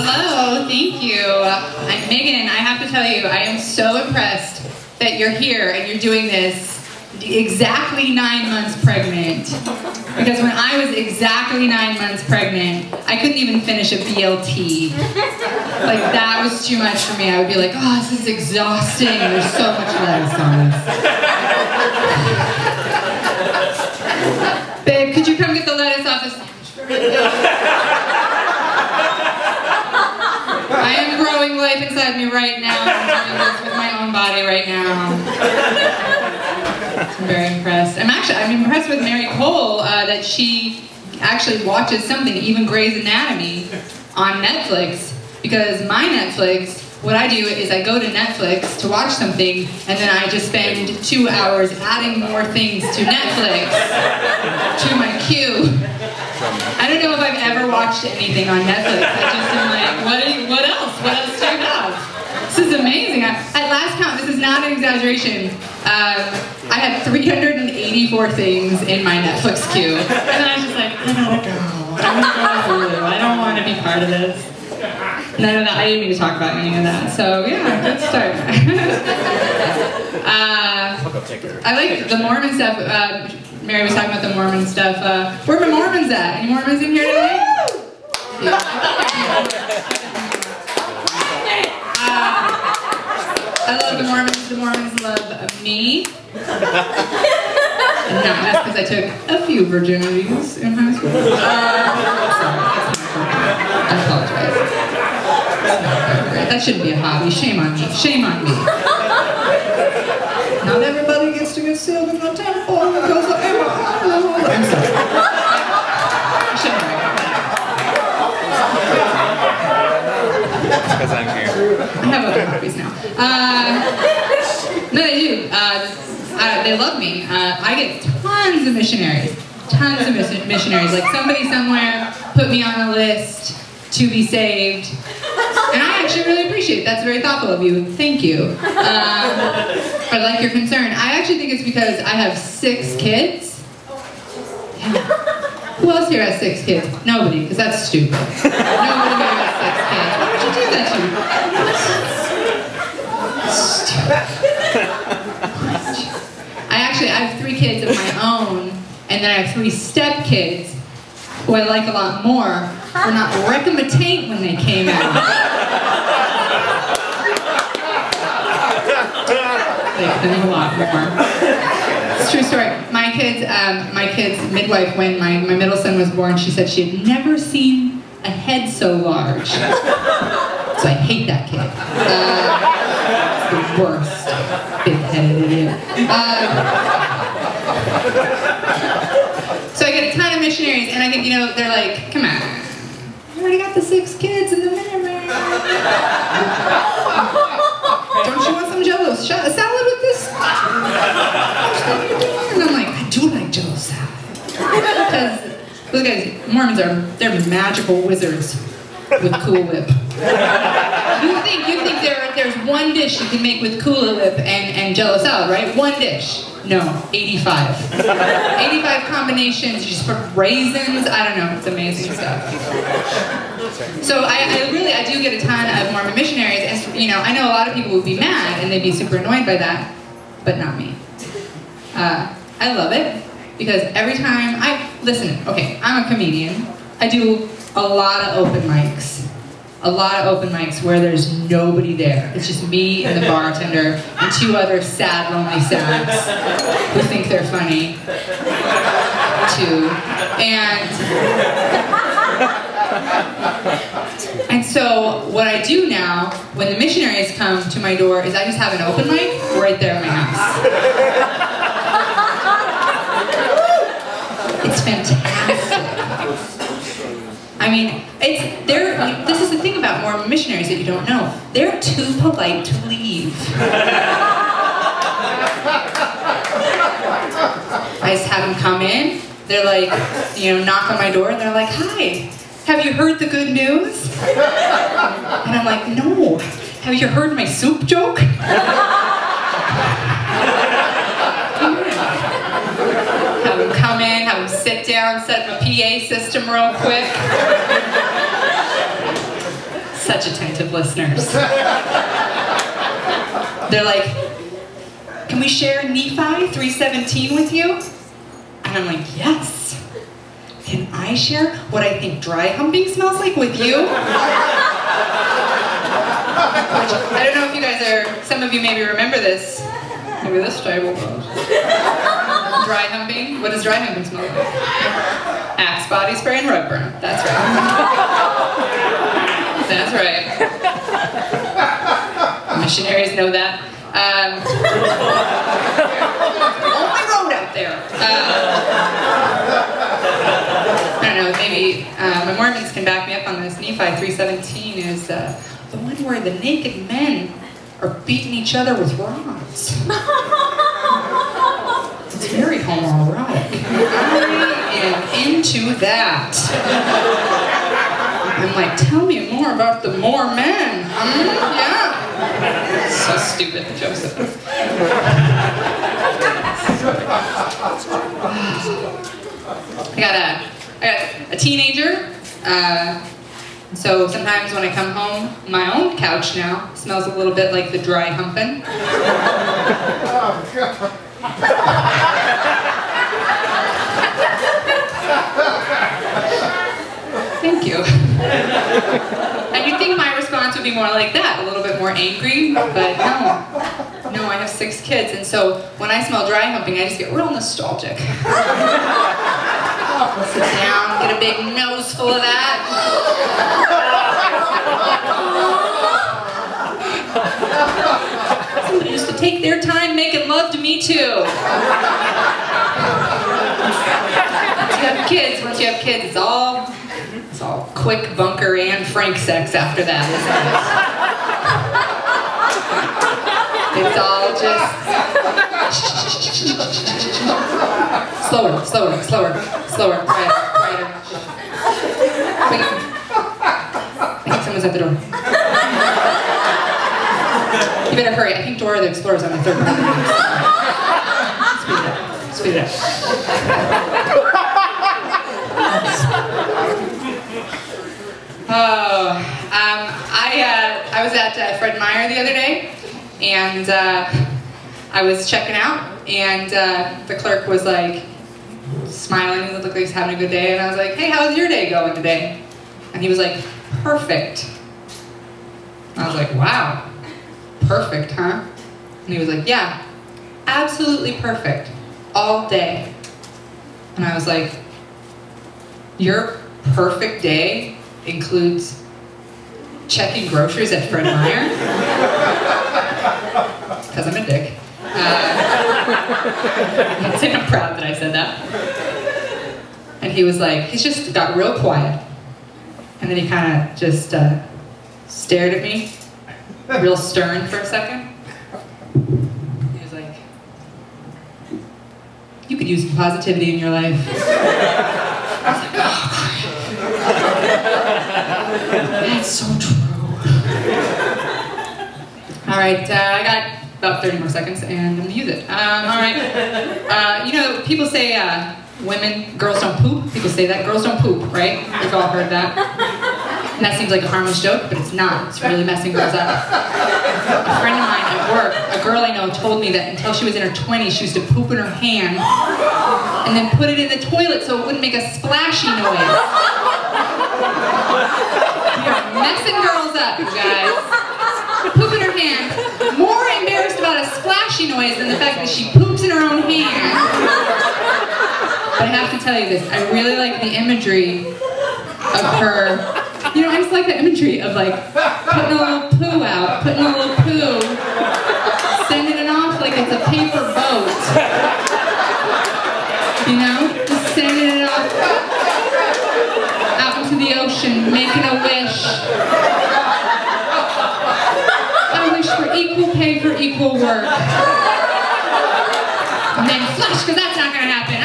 Hello, thank you. I'm Megan. I have to tell you, I am so impressed that you're here and you're doing this exactly 9 months pregnant. Because when I was exactly 9 months pregnant, I couldn't even finish a BLT. Like, that was too much for me. I would be like, oh, this is exhausting. There's so much lettuce on this. Babe, could you come get the lettuce off the sandwich for me? I am growing life inside me right now. I'm doing this with my own body right now. I'm very impressed. I'm impressed with Mary Cole that she actually watches something, even Grey's Anatomy, on Netflix. Because my Netflix, what I do is I go to Netflix to watch something, and then I just spend 2 hours adding more things to Netflix to my queue. I don't know if I've ever watched anything on Netflix. I just am like, what else? What else do you have? This is amazing. At last count, this is not an exaggeration. I had 384 things in my Netflix queue. And then I was just like, I don't know. I'm going to go to Hulu. I don't want to be part of this. None of that. I didn't mean to talk about any of that. So yeah, good start. I like the Mormon stuff. Mary was talking about the Mormon stuff. Where are the Mormons at? Any Mormons in here today? Yeah. I love the Mormons. The Mormons love me. Not just because I took a few virginities in high school. Sorry, I apologize. That shouldn't be a hobby. Shame on me. Shame on me. Not everybody gets to get sealed in the temple because I am a Arnold. I'm sorry. I shouldn't write that. Because I'm here. I have other hobbies now. No, they do. They love me. I get tons of missionaries. Tons of missionaries. Like somebody somewhere put me on a list to be saved. And I actually really appreciate it. That's very thoughtful of you. Thank you. I like your concern. I actually think it's because I have 6 kids. Yeah. Who else here has 6 kids? Nobody, because that's stupid. Nobody here has 6 kids. Why would you do that to me? I have 3 kids of my own, and then I have 3 stepkids who I like a lot more. Were not recommended when they came out. There's a lot more. It's a true story. My kid's midwife, when my middle son was born, she said she had never seen a head so large. So I hate that kid. It's the worst big-headed idiot. So I get a ton of missionaries, and I think, they're like, come on. You already got the 6 kids in the Minuteman. Don't you want some Jell-O salad with this? And I'm like, I do like Jell-O salad. Because those guys, Mormons they're magical wizards with Cool Whip. You think there's one dish you can make with Cool Whip and Jell-O salad, right? One dish. No, 85. 85 combinations, you just put raisins, I don't know, it's amazing stuff. So I do get a ton of Mormon missionaries, and I know a lot of people would be mad and they'd be super annoyed by that, but not me. I love it, because every time listen, okay, I'm a comedian. I do a lot of open mics. A lot of open mics where there's nobody there. It's just me and the bartender and 2 other sad, lonely sads who think they're funny, too. And so what I do now, when the missionaries come to my door, is I just have an open mic right there in my house. It's fantastic. I mean, this is the thing about Mormon missionaries that you don't know. They're too polite to leave. I just have them come in. They're like, knock on my door, and they're like, hi, have you heard the good news? And I'm like, no. Have you heard my soup joke? Have them come in, have them sit down, set up a PA system real quick. Such attentive listeners. They're like, can we share Nephi 3:17 with you? And I'm like, yes. Can I share what I think dry humping smells like with you? I don't know if you guys are, some of you maybe remember this. Maybe this table does. Dry humping. What does dry humping smell like? Axe, body spray, and rug burn. That's right. That's right. Missionaries know that. Only road out there. I don't know, maybe my Mormons can back me up on this. Nephi 3:17 is the one where the naked men are beating each other with rods. It's very homoerotic. I am into that. I'm like, tell me more about the Mormon. Yeah. So stupid, Joseph. I got a teenager. So sometimes when I come home, my own couch now smells a little bit like the dry humping. Thank you. And you'd think my response would be more like that, a little bit more angry, but no. No, I have 6 kids, and so when I smell dry humping, I just get real nostalgic. Sit down, get a big nose full of that. Somebody used to take their time making love to me too. Once you have kids, it's all quick bunker and frank sex after that, isn't it? It's all just slower, quieter. Wait. I think someone's at the door. You better hurry. I think Dora the Explorer's on the 3rd floor. Speed it up. Oh, I was at Fred Meyer the other day, and I was checking out, and the clerk was like smiling, he looked like he was having a good day, and I was like, hey, how's your day going today? And he was like, perfect. I was like, wow, perfect, huh? And he was like, yeah, absolutely perfect, all day. And I was like, your perfect day includes checking groceries at Fred Meyer? Because I'm a dick. I'd say I'm proud that I said that. And he was like, he's just got real quiet. And then he kind of just stared at me, real stern for a second. He was like, you could use some positivity in your life. I was like, oh, that's so true. All right, I got about 30 more seconds, and I'm gonna use it. All right, you know, people say girls don't poop. People say that girls don't poop, right? We've all heard that. And that seems like a harmless joke, but it's not. It's really messing girls up. A friend of mine at work, a girl I know, told me that until she was in her 20s, she used to poop in her hand and then put it in the toilet so it wouldn't make a splashy noise. You're messing girls up, you guys. Poop in her hand. More embarrassed about a splashy noise than the fact that she poops in her own hand. But I have to tell you this, I really like the imagery of her. You know, I just like the imagery of like putting a little poo out, putting a little poo, sending it off like it's a paper boat. You know, just sending it off out into the ocean, making a wish. I wish for equal pay for equal work. And then flush, because that's not going to happen.